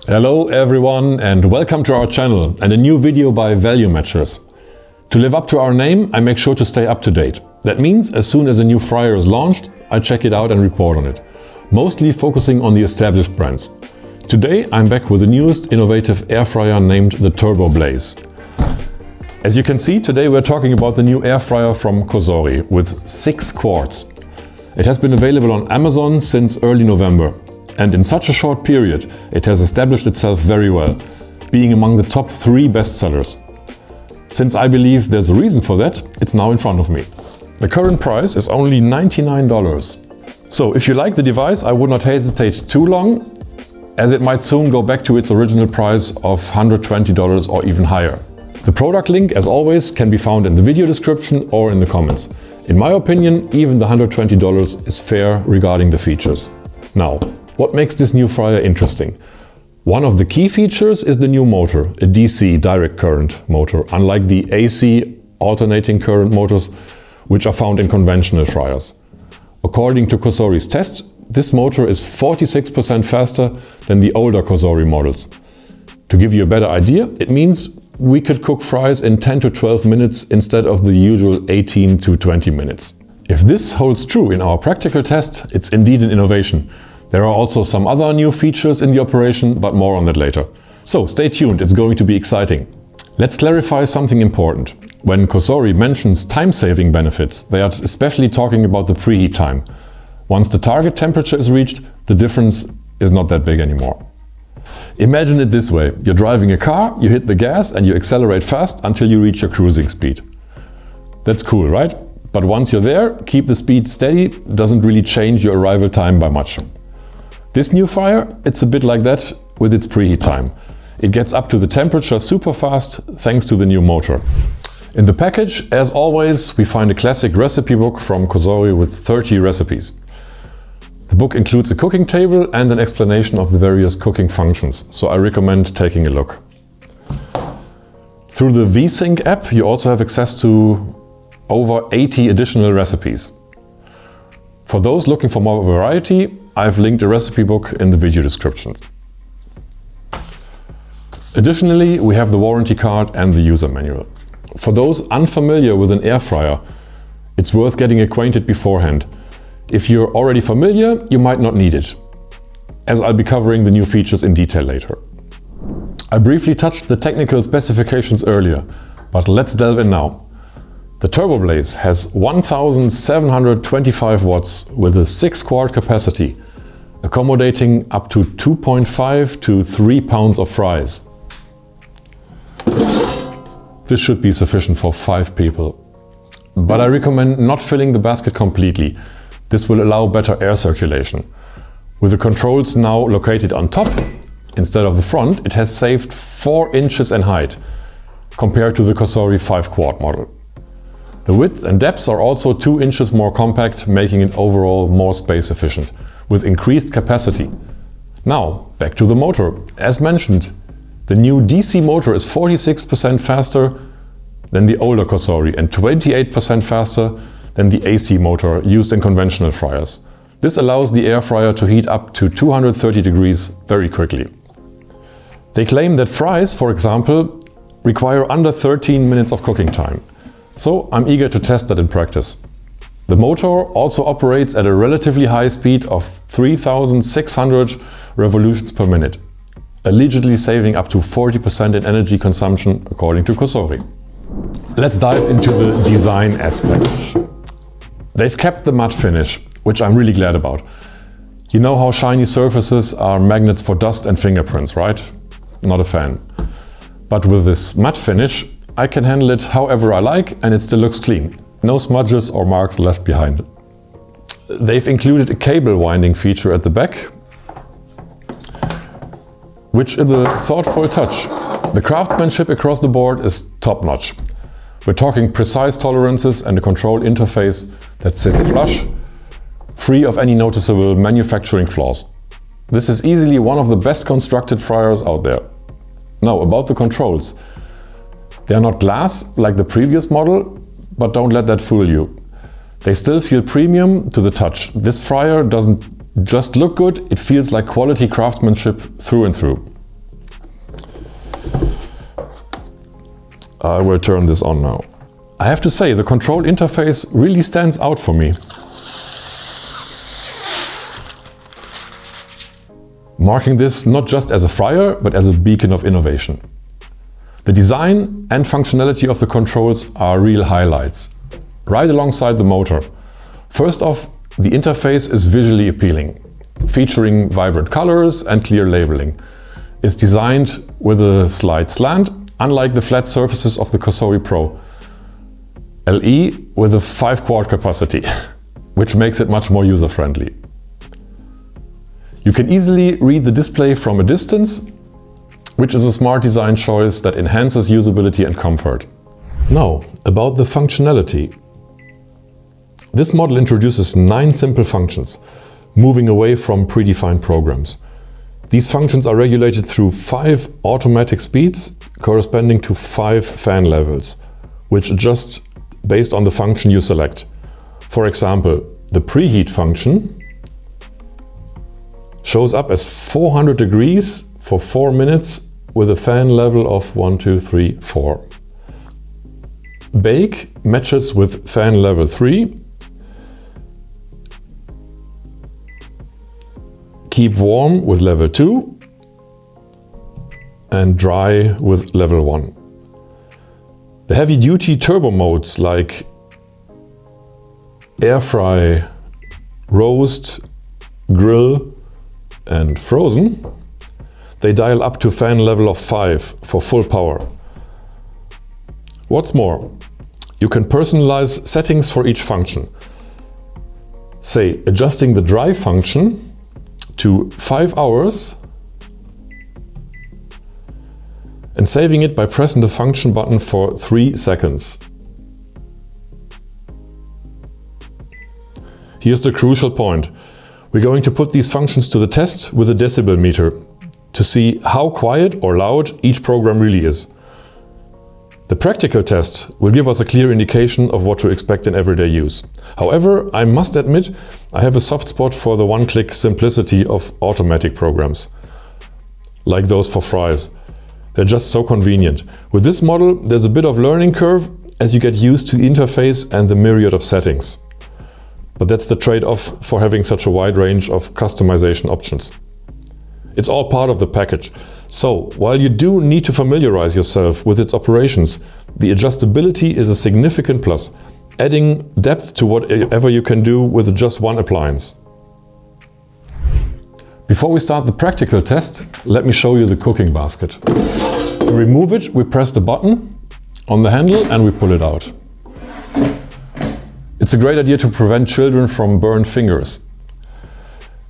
Hello everyone and welcome to our channel and a new video by Value Matchers. To live up to our name, I make sure to stay up to date. That means as soon as a new fryer is launched, I check it out and report on it, mostly focusing on the established brands. Today I'm back with the newest innovative air fryer named the Turbo Blaze. As you can see, today we're talking about the new air fryer from Cosori with 6 quarts. It has been available on Amazon since early November. And in such a short period, it has established itself very well, being among the top 3 bestsellers. Since I believe there's a reason for that, it's now in front of me. The current price is only $99. So if you like the device, I would not hesitate too long, as it might soon go back to its original price of $120 or even higher. The product link, as always, can be found in the video description or in the comments. In my opinion, even the $120 is fair regarding the features. Now, what makes this new fryer interesting? One of the key features is the new motor, a DC direct current motor, unlike the AC alternating current motors which are found in conventional fryers. According to Cosori's test, this motor is 46% faster than the older Cosori models. To give you a better idea, it means we could cook fries in 10 to 12 minutes instead of the usual 18 to 20 minutes. If this holds true in our practical test, it's indeed an innovation. There are also some other new features in the operation, but more on that later. So stay tuned, it's going to be exciting. Let's clarify something important. When Cosori mentions time-saving benefits, they are especially talking about the preheat time. Once the target temperature is reached, the difference is not that big anymore. Imagine it this way. You're driving a car, you hit the gas and you accelerate fast until you reach your cruising speed. That's cool, right? But once you're there, keep the speed steady, doesn't really change your arrival time by much. This new fryer, it's a bit like that with its preheat time. It gets up to the temperature super fast thanks to the new motor. In the package, as always, we find a classic recipe book from Cosori with 30 recipes. The book includes a cooking table and an explanation of the various cooking functions, so I recommend taking a look. Through the VSync app, you also have access to over 80 additional recipes. For those looking for more variety, I've linked a recipe book in the video descriptions. Additionally, we have the warranty card and the user manual. For those unfamiliar with an air fryer, it's worth getting acquainted beforehand. If you're already familiar, you might not need it, as I'll be covering the new features in detail later. I briefly touched the technical specifications earlier, but let's delve in now. The Turbo Blaze has 1725 watts with a 6-quart capacity, accommodating up to 2.5 to 3 pounds of fries. This should be sufficient for 5 people. But I recommend not filling the basket completely. This will allow better air circulation. With the controls now located on top, instead of the front, it has saved 4 inches in height, compared to the Cosori 5-quart model. The width and depth are also 2 inches more compact, making it overall more space efficient, with increased capacity. Now, back to the motor. As mentioned, the new DC motor is 46% faster than the older Cosori and 28% faster than the AC motor used in conventional fryers. This allows the air fryer to heat up to 230 degrees very quickly. They claim that fries, for example, require under 13 minutes of cooking time. So I'm eager to test that in practice. The motor also operates at a relatively high speed of 3,600 revolutions per minute, allegedly saving up to 40% in energy consumption according to Cosori. Let's dive into the design aspects. They've kept the matte finish, which I'm really glad about. You know how shiny surfaces are magnets for dust and fingerprints, right? Not a fan. But with this matte finish, I can handle it however I like and it still looks clean. No smudges or marks left behind. They've included a cable winding feature at the back, which is a thoughtful touch. The craftsmanship across the board is top-notch. We're talking precise tolerances and a control interface that sits flush, free of any noticeable manufacturing flaws. This is easily one of the best constructed fryers out there. Now, about the controls. They are not glass like the previous model, but don't let that fool you. They still feel premium to the touch. This fryer doesn't just look good, it feels like quality craftsmanship through and through. I will turn this on now. I have to say, the control interface really stands out for me. Marking this not just as a fryer, but as a beacon of innovation. The design and functionality of the controls are real highlights, right alongside the motor. First off, the interface is visually appealing, featuring vibrant colors and clear labeling. It's designed with a slight slant, unlike the flat surfaces of the Cosori Pro LE with a 5-quart capacity, which makes it much more user-friendly. You can easily read the display from a distance, which is a smart design choice that enhances usability and comfort. Now, about the functionality. This model introduces 9 simple functions, moving away from predefined programs. These functions are regulated through 5 automatic speeds corresponding to 5 fan levels, which adjust based on the function you select. For example, the preheat function shows up as 400 degrees for 4 minutes with a fan level of 1, 2, 3, 4. Bake matches with fan level 3. Keep warm with level 2. And dry with level 1. The heavy-duty turbo modes like air fry, roast, grill and frozen, they dial up to fan level of 5 for full power. What's more, you can personalize settings for each function. Say, adjusting the dry function to 5 hours and saving it by pressing the function button for 3 seconds. Here's the crucial point. We're going to put these functions to the test with a decibel meter to see how quiet or loud each program really is. The practical test will give us a clear indication of what to expect in everyday use. However, I must admit, I have a soft spot for the one-click simplicity of automatic programs, like those for fries. They're just so convenient. With this model, there's a bit of learning curve as you get used to the interface and the myriad of settings. But that's the trade-off for having such a wide range of customization options. It's all part of the package. So, while you do need to familiarize yourself with its operations, the adjustability is a significant plus, adding depth to whatever you can do with just one appliance. Before we start the practical test, let me show you the cooking basket. To remove it, we press the button on the handle and we pull it out. It's a great idea to prevent children from burned fingers.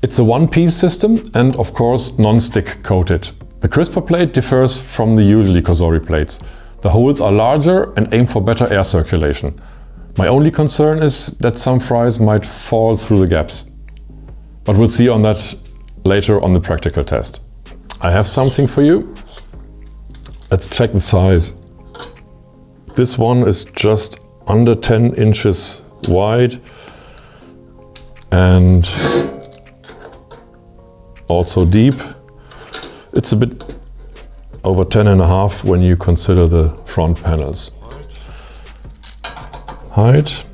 It's a one-piece system and, of course, non-stick coated. The crisper plate differs from the usually Cosori plates. The holes are larger and aim for better air circulation. My only concern is that some fries might fall through the gaps. But we'll see on that later on the practical test. I have something for you. Let's check the size. This one is just under 10 inches wide and also deep. It's a bit over 10.5 when you consider the front panels. Height.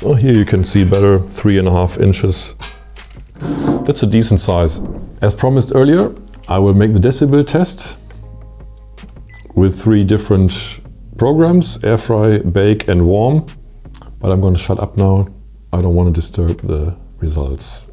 Oh, here you can see better, 3.5 inches. That's a decent size. As promised earlier, I will make the decibel test with 3 different programs: air fry, bake and warm. But I'm going to shut up now. I don't want to disturb the results.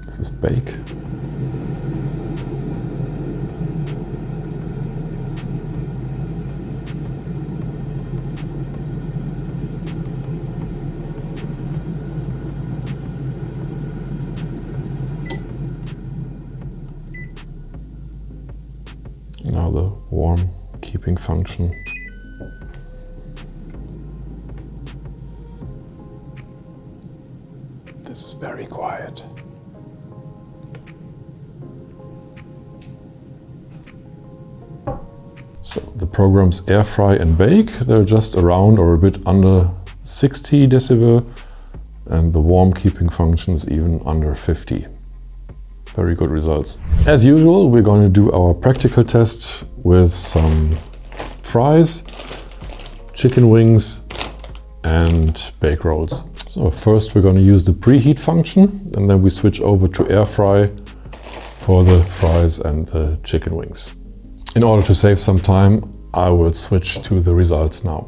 This is bake. Now the warm keeping function. This is very quiet. So the programs air fry and bake, they're just around or a bit under 60 decibel, and the warm keeping function is even under 50. Very good results. As usual, we're going to do our practical test with some fries, chicken wings and bake rolls. So first we're going to use the preheat function, and then we switch over to air fry for the fries and the chicken wings. In order to save some time, I will switch to the results now.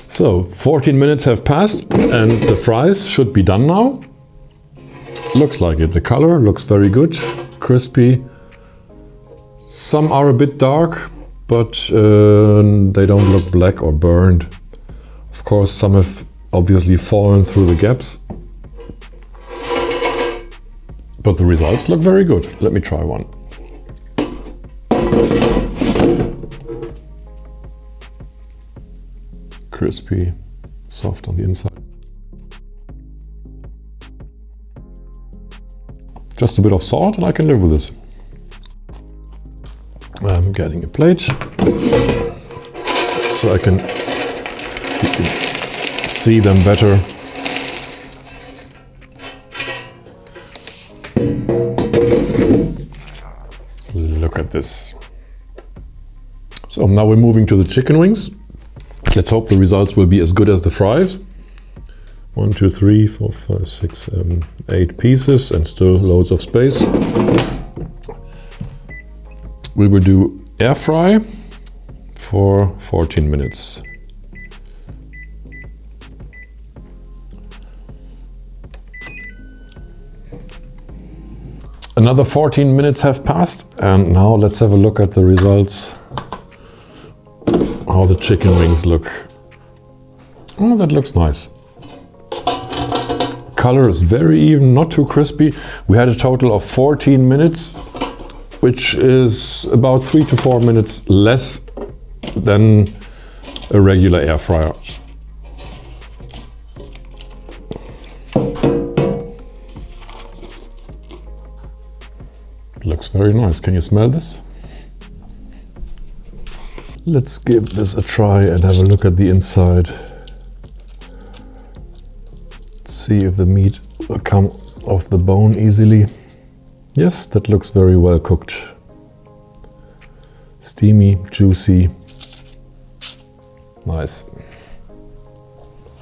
So 14 minutes have passed and the fries should be done now. Looks like it. The color looks very good, crispy. Some are a bit dark, but they don't look black or burned. Of course, some have obviously fallen through the gaps. But the results look very good. Let me try one. Crispy, soft on the inside. Just a bit of salt and I can live with this. I'm getting a plate so you can see them better. Look at this. So now we're moving to the chicken wings. Let's hope the results will be as good as the fries. 1, 2, 3, 4, 5, 6, 7, 8 pieces and still loads of space. We will do air fry for 14 minutes. Another 14 minutes have passed, and now let's have a look at the results. How the chicken wings look. Oh, that looks nice. Color is very even, not too crispy. We had a total of 14 minutes, which is about 3 to 4 minutes less than a regular air fryer. Looks very nice. Can you smell this? Let's give this a try and have a look at the inside. Let's see if the meat will come off the bone easily. Yes, that looks very well cooked. Steamy, juicy. Nice.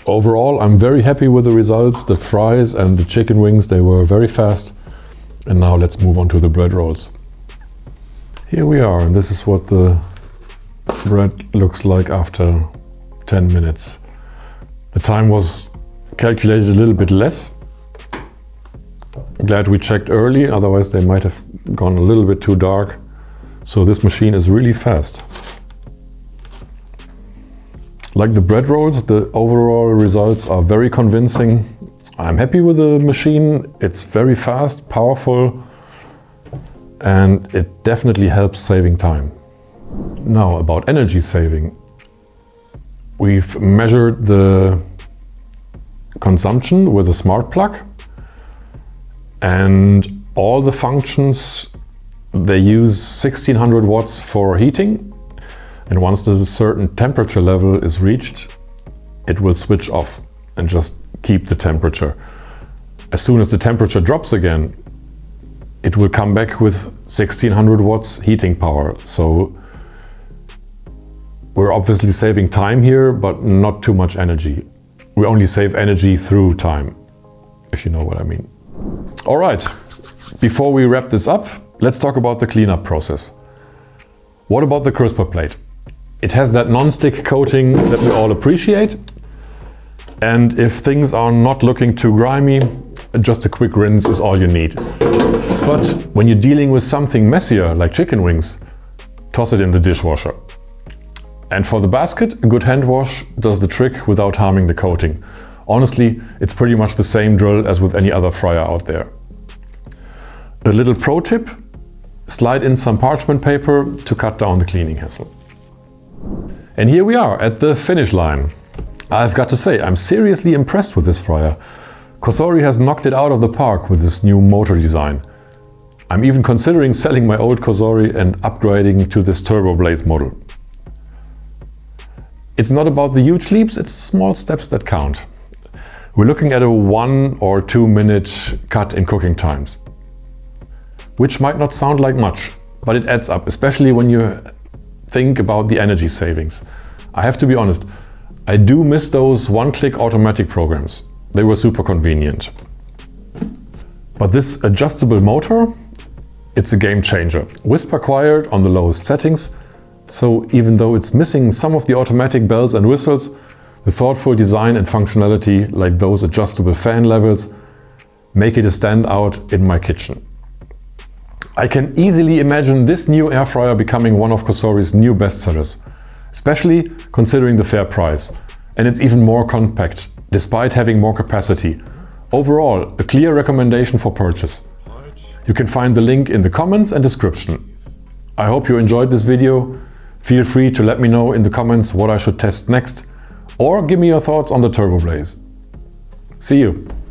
Overall, I'm very happy with the results. The fries and the chicken wings, they were very fast. And now let's move on to the bread rolls. Here we are, and this is what the bread looks like after 10 minutes. The time was calculated a little bit less. Glad we checked early, otherwise they might have gone a little bit too dark. So this machine is really fast. Like the bread rolls, the overall results are very convincing. I'm happy with the machine. It's very fast, powerful, and it definitely helps saving time. Now about energy saving. We've measured the consumption with a smart plug, and all the functions, they use 1600 watts for heating, and once there's a certain temperature level is reached, it will switch off and just keep the temperature. As soon as the temperature drops again, it will come back with 1600 watts heating power. So we're obviously saving time here, but not too much energy. We only save energy through time, if you know what I mean. All right, before we wrap this up, let's talk about the cleanup process. What about the crisper plate? It has that non-stick coating that we all appreciate. And if things are not looking too grimy, just a quick rinse is all you need. But when you're dealing with something messier, like chicken wings, toss it in the dishwasher. And for the basket, a good hand wash does the trick without harming the coating. Honestly, it's pretty much the same drill as with any other fryer out there. A little pro tip, slide in some parchment paper to cut down the cleaning hassle. And here we are at the finish line. I've got to say, I'm seriously impressed with this fryer. Cosori has knocked it out of the park with this new motor design. I'm even considering selling my old Cosori and upgrading to this Turbo Blaze model. It's not about the huge leaps, it's small steps that count. We're looking at a 1 or 2 minute cut in cooking times, which might not sound like much, but it adds up, especially when you think about the energy savings. I have to be honest, I do miss those one-click automatic programs. They were super convenient. But this adjustable motor, it's a game changer. Whisper quiet on the lowest settings, so even though it's missing some of the automatic bells and whistles, the thoughtful design and functionality, like those adjustable fan levels, make it a standout in my kitchen. I can easily imagine this new air fryer becoming one of Cosori's new bestsellers, especially considering the fair price. And it's even more compact, despite having more capacity. Overall, a clear recommendation for purchase. You can find the link in the comments and description. I hope you enjoyed this video. Feel free to let me know in the comments what I should test next, or give me your thoughts on the Turbo Blaze. See you!